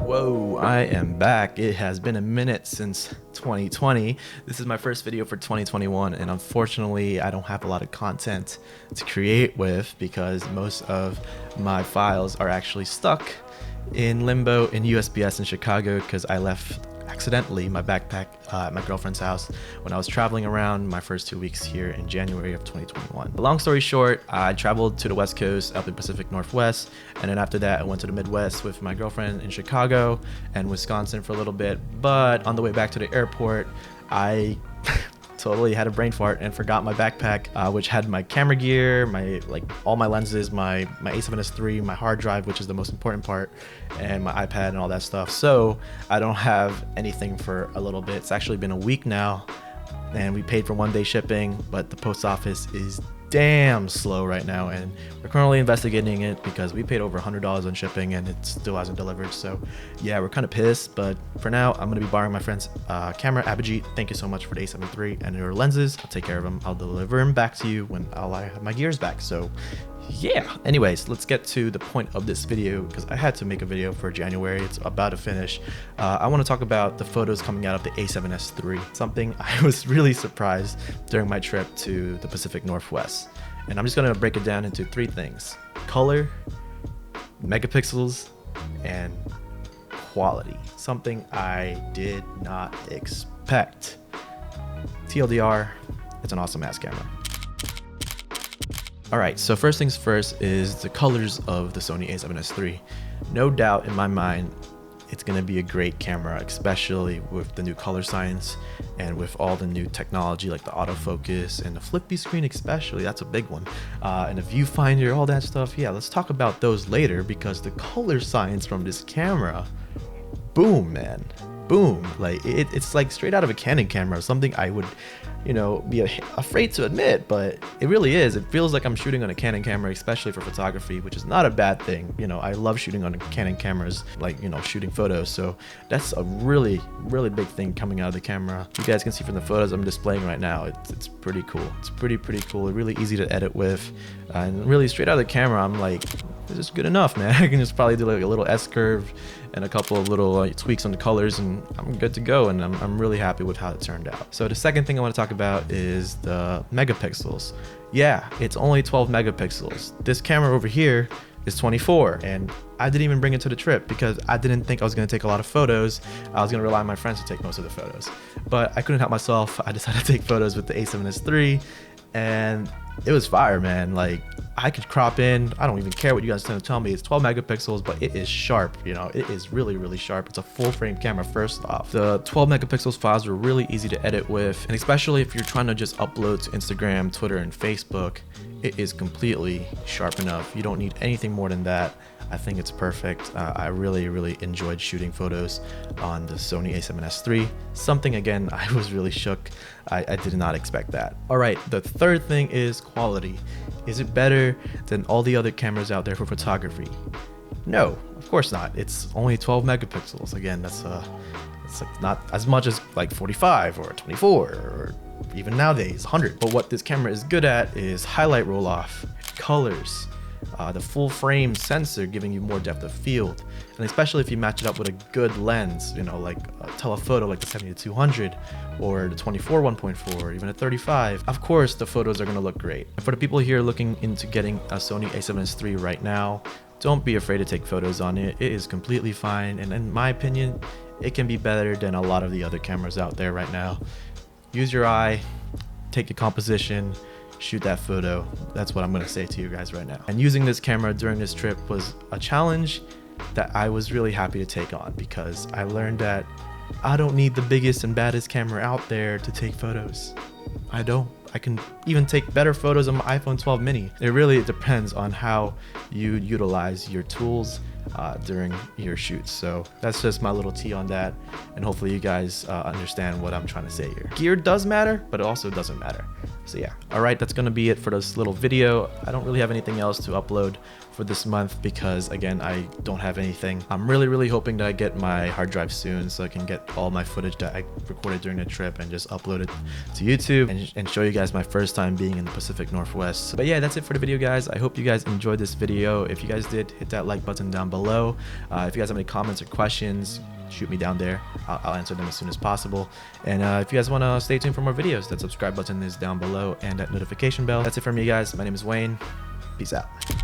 Whoa, I am back. It has been a minute since 2020. This is my first video for 2021, and unfortunately I don't have a lot of content to create with because most of my files are actually stuck in limbo in USPS in Chicago because I left accidentally my backpack at my girlfriend's house when I was traveling around my first 2 weeks here in January of 2021. Long story short, I traveled to the West Coast up in Pacific Northwest, and then after that I went to the Midwest with my girlfriend in Chicago and Wisconsin for a little bit. But on the way back to the airport, I totally had a brain fart and forgot my backpack, which had my camera gear, all my lenses, my A7S3, my hard drive, which is the most important part, and my iPad and all that stuff. So I don't have anything for a little bit. It's actually been a week now, and we paid for 1-day shipping, but the post office is damn slow right now, and we're currently investigating it because we paid over $100 on shipping and it still hasn't delivered. So yeah, we're kind of pissed, but for now I'm going to be borrowing my friend's camera, Abhijit. Thank you so much for the A7 III and your lenses. I'll take care of them. I'll deliver them back to you when I have my gears back. So yeah, anyways, let's get to the point of this video because I had to make a video for January. It's about to finish. I want to talk about the photos coming out of the A7S III, something I was really surprised during my trip to the Pacific Northwest. And I'm just going to break it down into 3 things: color, megapixels, and quality. Something I did not expect. TLDR, it's an awesome ass camera. Alright, so first things first is the colors of the Sony A7S III. No doubt in my mind, it's going to be a great camera, especially with the new color science and with all the new technology like the autofocus and the flippy screen especially. That's a big one. And the viewfinder, all that stuff. Yeah, let's talk about those later because the color science from this camera, boom, man. Boom. Like it's like straight out of a Canon camera, something I would, be afraid to admit, but it really is. It feels like I'm shooting on a Canon camera, especially for photography, which is not a bad thing. I love shooting on Canon cameras, like, shooting photos. So that's a really, really big thing coming out of the camera. You guys can see from the photos I'm displaying right now, it's pretty cool. It's pretty cool. It's really easy to edit with. And really straight out of the camera, I'm like, this is good enough, man. I can just probably do like a little S-curve and a couple of little tweaks on the colors and I'm good to go, and I'm really happy with how it turned out. So the second thing I want to talk about is the megapixels. Yeah, it's only 12 megapixels. This camera over here is 24, and I didn't even bring it to the trip because I didn't think I was going to take a lot of photos. I was going to rely on my friends to take most of the photos, but I couldn't help myself. I decided to take photos with the A7S III, and it was fire, man. Like, I could crop in. I don't even care what you guys tend to tell me. It's 12 megapixels, but it is sharp. It is really, really sharp. It's a full frame camera. First off, the 12 megapixels files are really easy to edit with, and especially if you're trying to just upload to Instagram, Twitter, and Facebook, it is completely sharp enough. You don't need anything more than that. I think it's perfect. I really, really enjoyed shooting photos on the Sony A7S III. Something, again, I was really shook. I did not expect that. All right, the third thing is quality. Is it better than all the other cameras out there for photography? No, of course not. It's only 12 megapixels. Again, it's like not as much as like 45 or 24 or even nowadays 100. But what this camera is good at is highlight roll off, colors, the full frame sensor giving you more depth of field, and especially if you match it up with a good lens, like a telephoto like the 70-200 or the 24 1.4 or even a 35. Of course the photos are going to look great. And for the people here looking into getting a Sony A7S III right now, don't be afraid to take photos on it. It is completely fine, and in my opinion it can be better than a lot of the other cameras out there right now. Use your eye, take your composition, shoot that photo. That's what I'm going to say to you guys right now. And using this camera during this trip was a challenge that I was really happy to take on because I learned that I don't need the biggest and baddest camera out there to take photos. I don't. I can even take better photos on my iPhone 12 mini. It really depends on how you utilize your tools during your shoots. So that's just my little tea on that, and hopefully you guys understand what I'm trying to say here. Gear does matter, but it also doesn't matter. So yeah, all right, that's gonna be it for this little video. I don't really have anything else to upload for this month because again, I don't have anything. I'm really hoping that I get my hard drive soon so I can get all my footage that I recorded during the trip and just upload it to YouTube and show you guys my first time being in the Pacific Northwest. But yeah, that's it for the video, guys. I hope you guys enjoyed this video. If you guys did, hit that like button down below. If you guys have any comments or questions, shoot me down there. I'll answer them as soon as possible. And if you guys want to stay tuned for more videos, that subscribe button is down below and that notification bell. That's it from me, guys. My name is Wayne. Peace out.